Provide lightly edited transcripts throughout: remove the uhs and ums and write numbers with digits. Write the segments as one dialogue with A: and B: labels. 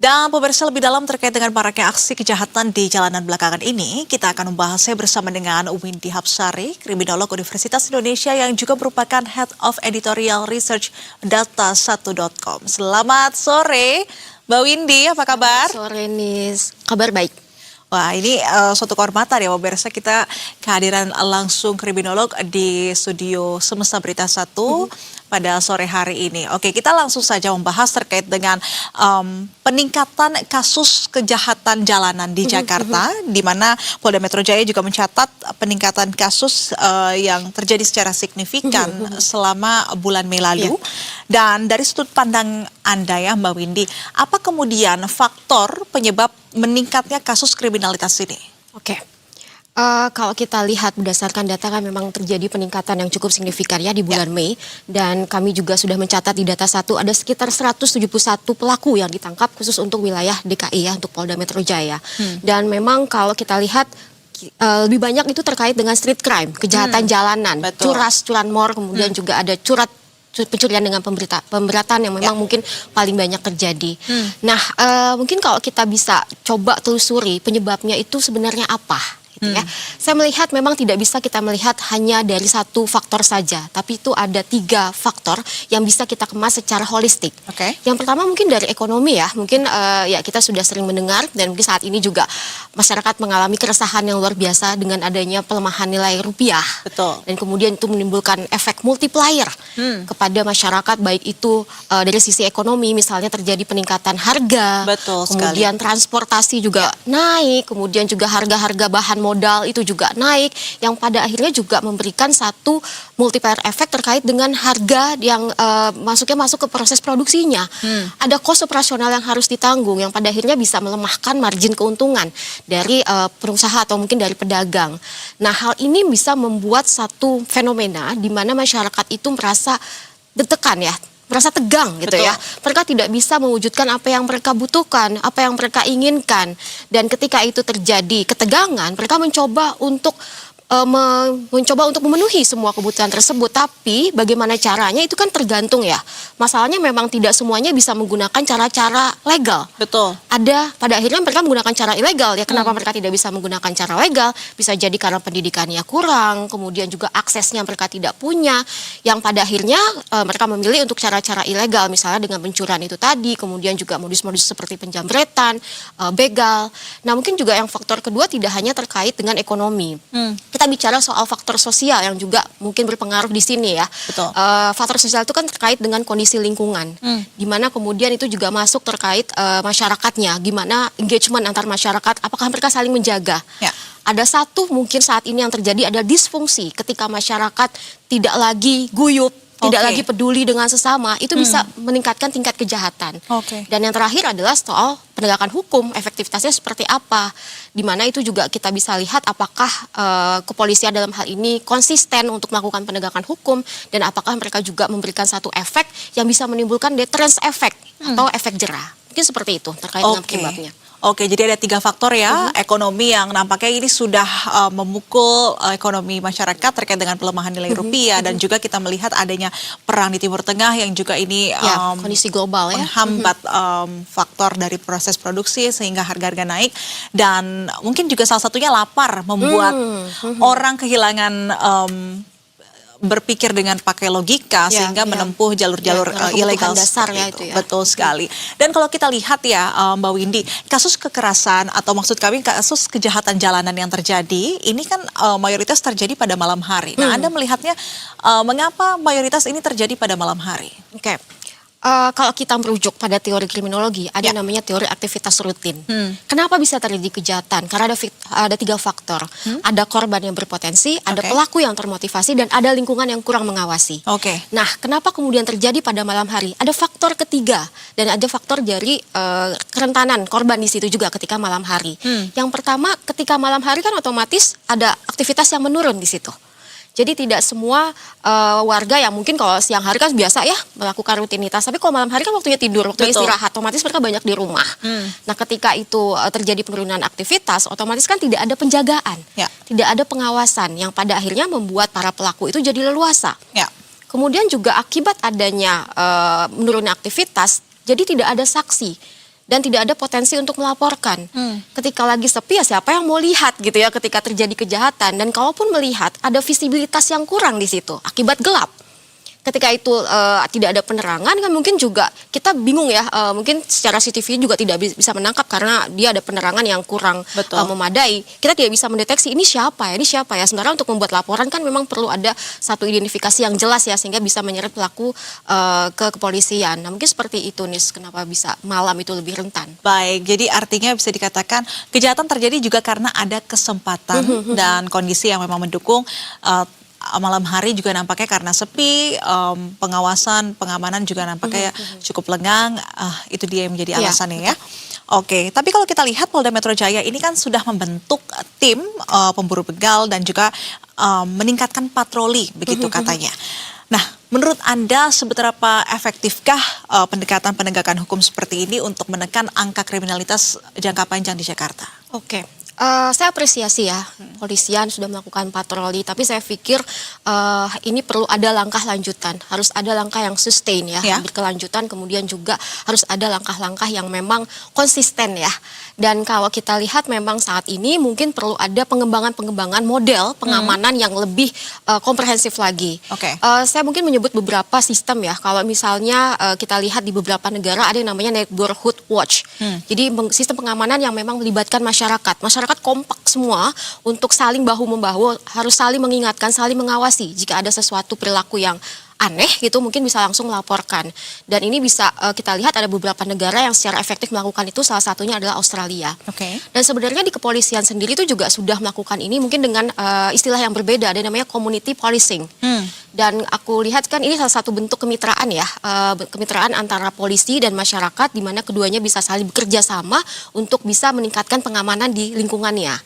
A: Dan pemirsa, lebih dalam terkait dengan maraknya aksi kejahatan di jalanan belakangan ini, kita akan membahasnya bersama dengan Windy Hapsari, kriminolog Universitas Indonesia yang juga merupakan Head of Editorial Research Data1.com. Selamat sore, Mbak Windy, apa kabar?
B: Selamat sore, Nis. Kabar baik.
A: Wah, ini suatu kehormatan ya pemirsa, kita kehadiran langsung kriminolog di studio Semesta Berita 1 pada sore hari ini. Oke, kita langsung saja membahas terkait dengan peningkatan kasus kejahatan jalanan di Jakarta, di mana Polda Metro Jaya juga mencatat peningkatan kasus yang terjadi secara signifikan selama bulan Mei lalu. Dan dari sudut pandang Anda ya Mbak Windy, apa kemudian faktor penyebab meningkatnya kasus kriminalitas ini?
B: Oke. Kalau kita lihat berdasarkan data kan memang terjadi peningkatan yang cukup signifikan ya di bulan Mei. Dan kami juga sudah mencatat di data 1 ada sekitar 171 pelaku yang ditangkap khusus untuk wilayah DKI ya, untuk Polda Metro Jaya. Dan memang kalau kita lihat lebih banyak itu terkait dengan street crime, kejahatan jalanan, curanmor, kemudian juga ada pencurian dengan pemberatan yang memang mungkin paling banyak terjadi. Nah, mungkin kalau kita bisa coba telusuri penyebabnya itu sebenarnya apa? Ya. Saya melihat memang tidak bisa kita melihat hanya dari satu faktor saja, tapi itu ada 3 faktor yang bisa kita kemas secara holistik. Yang pertama mungkin dari ekonomi ya, mungkin ya kita sudah sering mendengar dan mungkin saat ini juga masyarakat mengalami keresahan yang luar biasa dengan adanya pelemahan nilai rupiah. Dan kemudian itu menimbulkan efek multiplier kepada masyarakat, baik itu dari sisi ekonomi, misalnya terjadi peningkatan harga, kemudian transportasi juga naik, kemudian juga harga-harga bahan modal itu juga naik, yang pada akhirnya juga memberikan satu multiplier efek terkait dengan harga yang masuk ke proses produksinya. Ada cost operasional yang harus ditanggung yang pada akhirnya bisa melemahkan margin keuntungan dari pengusaha atau mungkin dari pedagang. Nah, hal ini bisa membuat satu fenomena di mana masyarakat itu merasa deg-degan ya, merasa tegang gitu ya. Mereka tidak bisa mewujudkan apa yang mereka butuhkan, apa yang mereka inginkan. Dan ketika itu terjadi ketegangan, mereka mencoba untuk memenuhi semua kebutuhan tersebut. Tapi bagaimana caranya itu kan tergantung ya. Masalahnya memang tidak semuanya bisa menggunakan cara-cara legal. Ada pada akhirnya mereka menggunakan cara ilegal ya. Kenapa mereka tidak bisa menggunakan cara legal? Bisa jadi karena pendidikannya kurang, kemudian juga aksesnya mereka tidak punya, yang pada akhirnya mereka memilih untuk cara-cara ilegal, misalnya dengan pencurian itu tadi, kemudian juga modus-modus seperti penjamretan, begal. Nah, mungkin juga yang faktor kedua tidak hanya terkait dengan ekonomi. Kita bicara soal faktor sosial yang juga mungkin berpengaruh di sini ya. Faktor sosial itu kan terkait dengan kondisi lingkungan, di mana kemudian itu juga masuk terkait masyarakatnya, gimana engagement antar masyarakat, apakah mereka saling menjaga. Ada satu mungkin saat ini yang terjadi ada disfungsi ketika masyarakat tidak lagi guyup, tidak lagi peduli dengan sesama, itu bisa meningkatkan tingkat kejahatan. Dan yang terakhir adalah soal penegakan hukum, efektivitasnya seperti apa. Di mana itu juga kita bisa lihat apakah kepolisian dalam hal ini konsisten untuk melakukan penegakan hukum, dan apakah mereka juga memberikan satu efek yang bisa menimbulkan deterrence effect atau efek jerah. Mungkin seperti itu terkait dengan penyebabnya.
A: Jadi ada 3 faktor ya, ekonomi yang nampaknya ini sudah memukul ekonomi masyarakat terkait dengan pelemahan nilai rupiah, dan juga kita melihat adanya perang di Timur Tengah yang juga ini
B: kondisi global ya,
A: menghambat faktor dari proses produksi sehingga harga-harga naik, dan mungkin juga salah satunya lapar membuat orang kehilangan berpikir dengan pakai logika sehingga menempuh jalur-jalur ilegal
B: dasarnya itu ya.
A: Betul sekali. Dan kalau kita lihat ya Mbak Windy, kasus kekerasan atau maksud kami kasus kejahatan jalanan yang terjadi ini kan mayoritas terjadi pada malam hari. Nah, Anda melihatnya mengapa mayoritas ini terjadi pada malam hari?
B: Kalau kita merujuk pada teori kriminologi, ada namanya teori aktivitas rutin. Kenapa bisa terjadi kejahatan? Karena ada 3 faktor. Ada korban yang berpotensi, ada pelaku yang termotivasi, dan ada lingkungan yang kurang mengawasi. Nah, kenapa kemudian terjadi pada malam hari? Ada faktor ketiga, dan ada faktor dari kerentanan korban di situ juga ketika malam hari. Yang pertama, ketika malam hari kan otomatis ada aktivitas yang menurun di situ. Jadi tidak semua warga yang mungkin kalau siang hari kan biasa ya melakukan rutinitas, tapi kalau malam hari kan waktunya tidur, waktunya istirahat, otomatis mereka banyak di rumah. Nah, ketika itu terjadi penurunan aktivitas, otomatis kan tidak ada penjagaan, tidak ada pengawasan, yang pada akhirnya membuat para pelaku itu jadi leluasa. Kemudian juga akibat adanya menurunnya aktivitas, jadi tidak ada saksi. dan tidak ada potensi untuk melaporkan. Ketika lagi sepi ya siapa yang mau lihat gitu ya ketika terjadi kejahatan, dan kalaupun melihat ada visibilitas yang kurang di situ akibat gelap. Ketika itu tidak ada penerangan kan mungkin juga kita bingung ya, mungkin secara CCTV juga tidak bisa menangkap karena dia ada penerangan yang kurang memadai. Kita tidak bisa mendeteksi ini siapa ya. Sebenarnya untuk membuat laporan kan memang perlu ada satu identifikasi yang jelas ya sehingga bisa menyeret pelaku ke kepolisian. Nah mungkin seperti itu nih kenapa bisa malam itu lebih rentan.
A: Baik, jadi artinya bisa dikatakan kejahatan terjadi juga karena ada kesempatan dan kondisi yang memang mendukung. Malam hari juga nampaknya karena sepi, pengawasan, pengamanan juga nampaknya cukup lengang. Itu dia yang menjadi alasannya ya. Oke, tapi kalau kita lihat Polda Metro Jaya ini kan sudah membentuk tim pemburu begal dan juga meningkatkan patroli begitu katanya. Nah, menurut Anda seberapa efektifkah pendekatan penegakan hukum seperti ini untuk menekan angka kriminalitas jangka panjang di Jakarta?
B: Oke. Saya apresiasi ya, polisian sudah melakukan patroli, tapi saya pikir ini perlu ada langkah lanjutan, harus ada langkah yang sustain ya, berkelanjutan, kemudian juga harus ada langkah-langkah yang memang konsisten ya. Dan kalau kita lihat memang saat ini mungkin perlu ada pengembangan model pengamanan yang lebih komprehensif lagi. Saya mungkin menyebut beberapa sistem ya, kalau misalnya kita lihat di beberapa negara ada yang namanya Neighborhood Watch. Jadi sistem pengamanan yang memang melibatkan masyarakat kompak semua untuk saling bahu-membahu, harus saling mengingatkan, saling mengawasi jika ada sesuatu perilaku yang aneh gitu mungkin bisa langsung melaporkan. Dan ini bisa kita lihat ada beberapa negara yang secara efektif melakukan itu, salah satunya adalah Australia. Dan sebenarnya di kepolisian sendiri itu juga sudah melakukan ini mungkin dengan istilah yang berbeda, ada namanya community policing. Dan aku lihat kan ini salah satu bentuk kemitraan ya, kemitraan antara polisi dan masyarakat di mana keduanya bisa saling bekerja sama untuk bisa meningkatkan pengamanan di lingkungannya.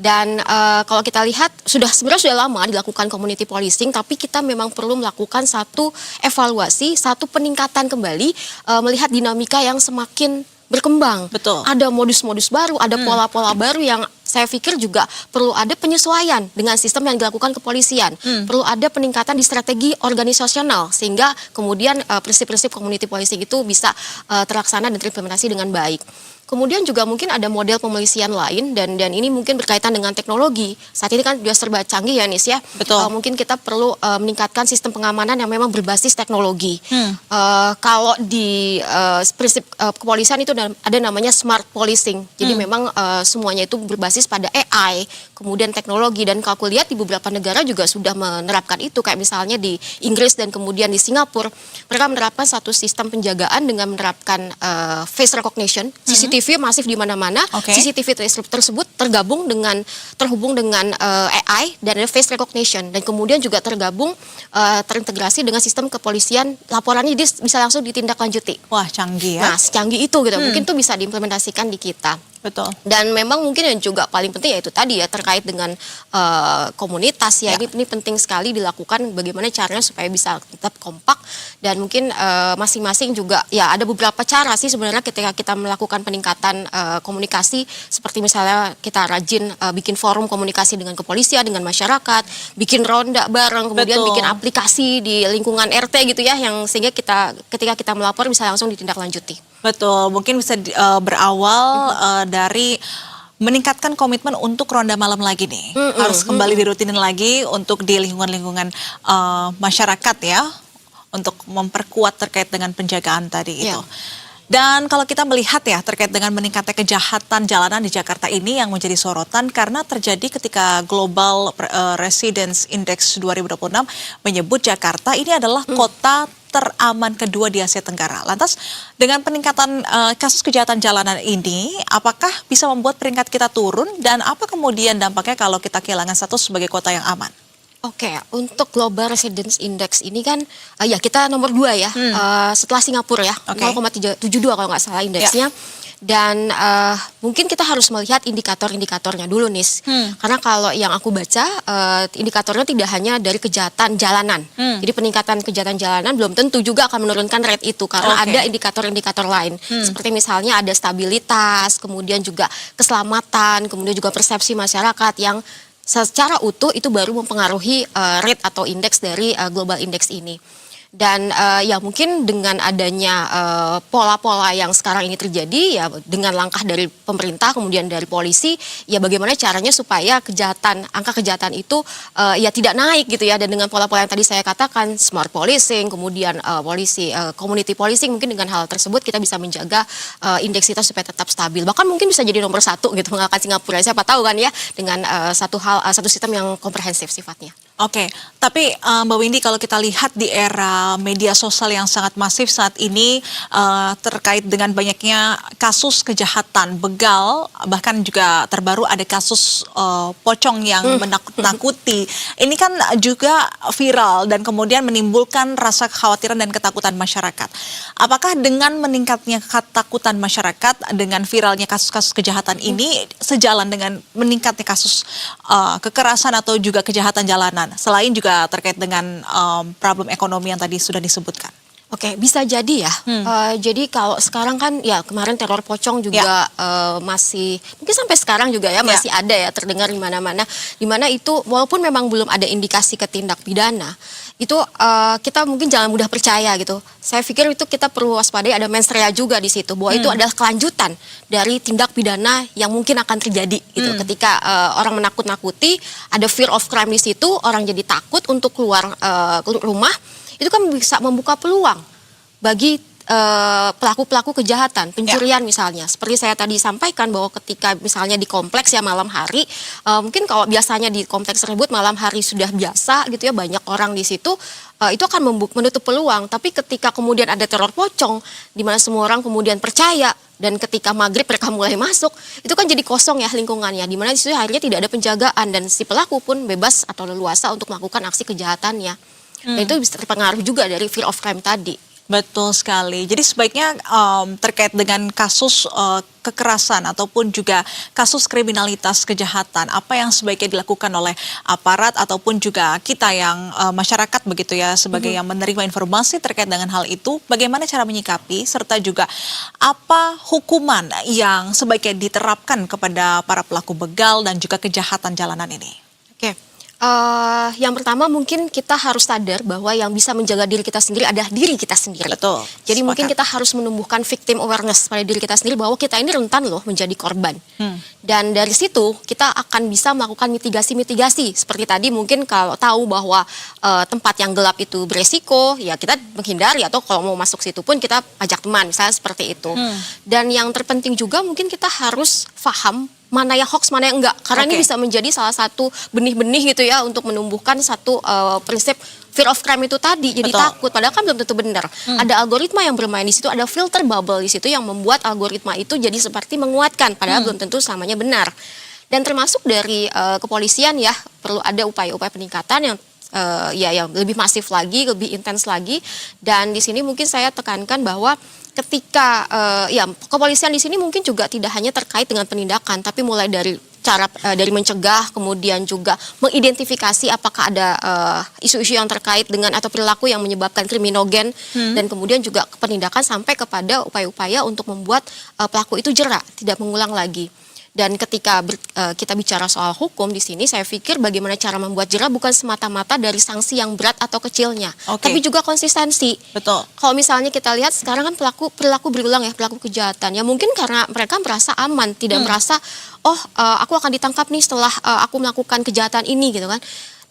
B: Dan kalau kita lihat sebenarnya sudah lama dilakukan community policing, tapi kita memang perlu melakukan satu evaluasi, satu peningkatan kembali melihat dinamika yang semakin berkembang. Ada modus-modus baru, ada pola-pola baru yang saya pikir juga perlu ada penyesuaian dengan sistem yang dilakukan kepolisian. Perlu ada peningkatan di strategi organisasional sehingga kemudian prinsip-prinsip community policing itu bisa terlaksana dan terimplementasi dengan baik. Kemudian juga mungkin ada model pemolisian lain dan ini mungkin berkaitan dengan teknologi. Saat ini kan sudah serba canggih ya Nis ya. Mungkin kita perlu meningkatkan sistem pengamanan yang memang berbasis teknologi. Kalau di prinsip kepolisian itu ada namanya smart policing. Jadi memang semuanya itu berbasis pada AI, kemudian teknologi, dan kalau aku lihat di beberapa negara juga sudah menerapkan itu, kayak misalnya di Inggris dan kemudian di Singapura, mereka menerapkan satu sistem penjagaan dengan menerapkan face recognition, CCTV masif di mana-mana, CCTV tersebut terhubung dengan AI dan ada face recognition, dan kemudian juga terintegrasi dengan sistem kepolisian, laporannya bisa langsung ditindaklanjuti.
A: Wah, canggih ya.
B: Nah, secanggih itu gitu, mungkin itu bisa diimplementasikan di kita. Dan memang mungkin yang juga paling penting yaitu tadi ya terkait dengan komunitas ya. Ini penting sekali dilakukan, bagaimana caranya supaya bisa tetap kompak, dan mungkin masing-masing juga ya ada beberapa cara sih sebenarnya ketika kita melakukan peningkatan komunikasi, seperti misalnya kita rajin bikin forum komunikasi dengan kepolisian, dengan masyarakat, bikin ronda bareng, kemudian bikin aplikasi di lingkungan RT gitu ya, yang sehingga ketika kita melapor bisa langsung ditindaklanjuti.
A: Mungkin bisa berawal dari meningkatkan komitmen untuk ronda malam lagi nih. Harus kembali dirutinin lagi untuk di lingkungan-lingkungan masyarakat ya, untuk memperkuat terkait dengan penjagaan tadi itu. Dan kalau kita melihat ya terkait dengan meningkatnya kejahatan jalanan di Jakarta ini yang menjadi sorotan karena terjadi ketika Global Residence Index 2026 menyebut Jakarta ini adalah kota teraman kedua di Asia Tenggara. Lantas dengan peningkatan kasus kejahatan jalanan ini, apakah bisa membuat peringkat kita turun dan apa kemudian dampaknya kalau kita kehilangan status sebagai kota yang aman?
B: Untuk Global Residence Index ini kan ya kita nomor 2 ya, setelah Singapura ya, 0,72 kalau nggak salah indeksnya. Dan mungkin kita harus melihat indikator-indikatornya dulu Nis. Karena kalau yang aku baca indikatornya tidak hanya dari kejahatan jalanan. Jadi peningkatan kejahatan jalanan belum tentu juga akan menurunkan rate itu, karena ada indikator-indikator lain. Seperti misalnya ada stabilitas, kemudian juga keselamatan, kemudian juga persepsi masyarakat yang secara utuh itu baru mempengaruhi rate atau indeks dari global index ini. Dan ya mungkin dengan adanya pola-pola yang sekarang ini terjadi ya dengan langkah dari pemerintah kemudian dari polisi ya bagaimana caranya supaya angka kejahatan itu ya tidak naik gitu ya, dan dengan pola-pola yang tadi saya katakan smart policing kemudian community policing, mungkin dengan hal tersebut kita bisa menjaga indeks kita supaya tetap stabil, bahkan mungkin bisa jadi nomor 1 gitu mengalahkan Singapura, siapa tahu kan ya, dengan satu sistem yang komprehensif sifatnya.
A: Oke, tapi Mbak Windy, kalau kita lihat di era media sosial yang sangat masif saat ini terkait dengan banyaknya kasus kejahatan begal, bahkan juga terbaru ada kasus pocong yang menakut-nakuti. Ini kan juga viral dan kemudian menimbulkan rasa kekhawatiran dan ketakutan masyarakat. Apakah dengan meningkatnya ketakutan masyarakat dengan viralnya kasus-kasus kejahatan ini sejalan dengan meningkatnya kasus kekerasan atau juga kejahatan jalanan? Selain juga terkait dengan problem ekonomi yang tadi sudah disebutkan.
B: Oke, bisa jadi ya. Jadi kalau sekarang kan ya kemarin teror pocong juga masih, mungkin sampai sekarang juga ya masih ada ya terdengar di mana-mana. Di mana itu walaupun memang belum ada indikasi ke tindak pidana, itu kita mungkin jangan mudah percaya gitu. Saya pikir itu kita perlu waspadai, ada mens rea juga di situ bahwa itu adalah kelanjutan dari tindak pidana yang mungkin akan terjadi gitu. Ketika orang menakut-nakuti, ada fear of crime di situ, orang jadi takut untuk keluar rumah. Itu kan bisa membuka peluang bagi pelaku-pelaku kejahatan, pencurian misalnya. Seperti saya tadi sampaikan bahwa ketika misalnya di kompleks ya malam hari, mungkin kalau biasanya di kompleks tersebut malam hari sudah biasa gitu ya, banyak orang di situ, itu akan menutup peluang. Tapi ketika kemudian ada teror pocong, di mana semua orang kemudian percaya, dan ketika maghrib mereka mulai masuk, itu kan jadi kosong ya lingkungannya, di mana di situ akhirnya tidak ada penjagaan dan si pelaku pun bebas atau leluasa untuk melakukan aksi kejahatannya. Dan itu bisa terpengaruh juga dari fear of crime tadi.
A: Betul sekali. Jadi sebaiknya terkait dengan kasus kekerasan ataupun juga kasus kriminalitas kejahatan, apa yang sebaiknya dilakukan oleh aparat ataupun juga kita yang masyarakat begitu ya, sebagai yang menerima informasi terkait dengan hal itu, bagaimana cara menyikapi serta juga apa hukuman yang sebaiknya diterapkan kepada para pelaku begal dan juga kejahatan jalanan ini?
B: Oke. Yang pertama mungkin kita harus sadar bahwa yang bisa menjaga diri kita sendiri adalah diri kita sendiri.
A: Betul.
B: Jadi mungkin kita harus menumbuhkan victim awareness pada diri kita sendiri bahwa kita ini rentan loh menjadi korban. Dan dari situ kita akan bisa melakukan mitigasi-mitigasi. Seperti tadi mungkin kalau tahu bahwa tempat yang gelap itu beresiko, ya kita menghindari, atau kalau mau masuk situ pun kita ajak teman, misalnya seperti itu. Dan yang terpenting juga mungkin kita harus paham mana yang hoax, mana yang enggak. Karena ini bisa menjadi salah satu benih-benih gitu ya untuk menumbuhkan satu prinsip fear of crime itu tadi. Jadi takut, padahal kan belum tentu benar. Ada algoritma yang bermain di situ, ada filter bubble di situ yang membuat algoritma itu jadi seperti menguatkan, padahal belum tentu selamanya benar. Dan termasuk dari kepolisian ya, perlu ada upaya-upaya peningkatan yang yang lebih masif lagi, lebih intens lagi. Dan di sini mungkin saya tekankan bahwa ketika kepolisian di sini mungkin juga tidak hanya terkait dengan penindakan, tapi mulai dari cara dari mencegah, kemudian juga mengidentifikasi apakah ada isu-isu yang terkait dengan atau perilaku yang menyebabkan kriminogen, dan kemudian juga penindakan sampai kepada upaya-upaya untuk membuat pelaku itu jera, tidak mengulang lagi. Dan ketika kita bicara soal hukum di sini, saya pikir bagaimana cara membuat jera bukan semata-mata dari sanksi yang berat atau kecilnya, tapi juga konsistensi.
A: Betul.
B: Kalau misalnya kita lihat sekarang kan perilaku berulang ya, pelaku kejahatan. Ya mungkin karena mereka merasa aman, tidak merasa aku akan ditangkap nih setelah aku melakukan kejahatan ini gitu kan.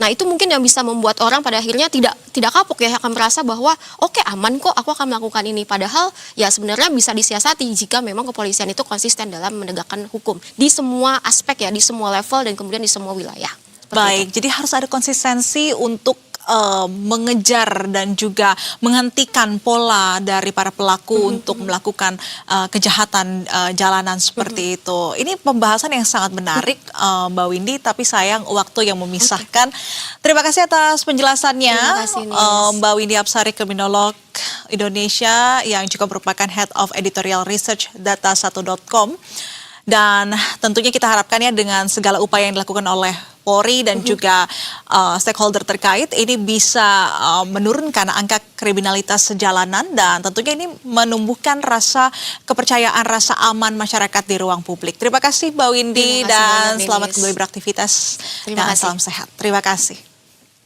B: Nah itu mungkin yang bisa membuat orang pada akhirnya tidak kapok ya, akan merasa bahwa oke, aman kok, aku akan melakukan ini. Padahal ya sebenarnya bisa disiasati jika memang kepolisian itu konsisten dalam menegakkan hukum di semua aspek ya, di semua level dan kemudian di semua wilayah.
A: Baik, jadi harus ada konsistensi untuk mengejar dan juga menghentikan pola dari para pelaku untuk melakukan kejahatan jalanan seperti itu. Ini pembahasan yang sangat menarik, Mbak Windy, tapi sayang waktu yang memisahkan. Terima kasih atas penjelasannya, Mbak Windy Apsari, kriminolog Indonesia yang juga merupakan Head of Editorial Research Data1.com. Dan tentunya kita harapkan ya dengan segala upaya yang dilakukan oleh Polri dan juga stakeholder terkait ini bisa menurunkan angka kriminalitas jalanan dan tentunya ini menumbuhkan rasa kepercayaan, rasa aman masyarakat di ruang publik. Terima kasih Mbak Windy dan selamat kembali beraktivitas dan salam sehat. Terima kasih.